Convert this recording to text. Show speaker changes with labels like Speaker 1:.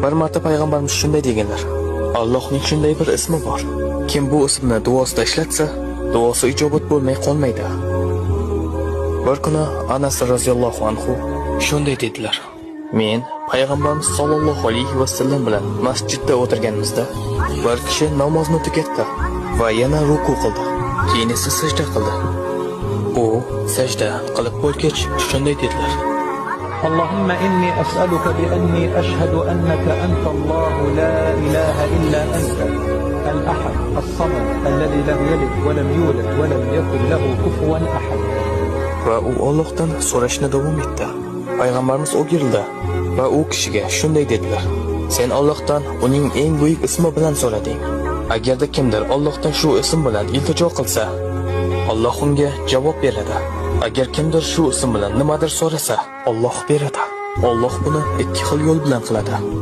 Speaker 1: Bir marta payg'ambarimiz shunday deganlar: Allohning shunday bir ismi bor. Kim bu ismni duosida ishlatsa, duosi ijobat bo'lmay qolmaydi. Bir kuni Anas roziyallohu anhu shunday dedilar: Men payg'ambarimiz sollallohu alayhi vasallam bilan masjidda o'tirganimizda bir kishi namozni tugatdi va yana ruku qildi. Keyin esa sajda qildi. U sajda qilib bo'lgach shunday dedilar:
Speaker 2: اللهم إني أسألك بأني أشهد أنك أنت الله لا إله إلا أنت الأحد الصمد الذي لم يلد ولم يولد ولم يكن له كفوا أحد.
Speaker 1: Va u Allohdan so'rashni davom etdi. Payg'ambarimiz o'girildi va u kishiga shunday dedilar: Sen Allohdan uning eng buyuk ismi bilan so'rading. Agarda kimdir Allohdan shu ism bilan iltijo qilsa, Alloh unga javob beradi. Agar kimdir shu ism bilan nimadir so'rasa, Alloh beradi. Alloh buni ikki xil yo'l bilan qiladi.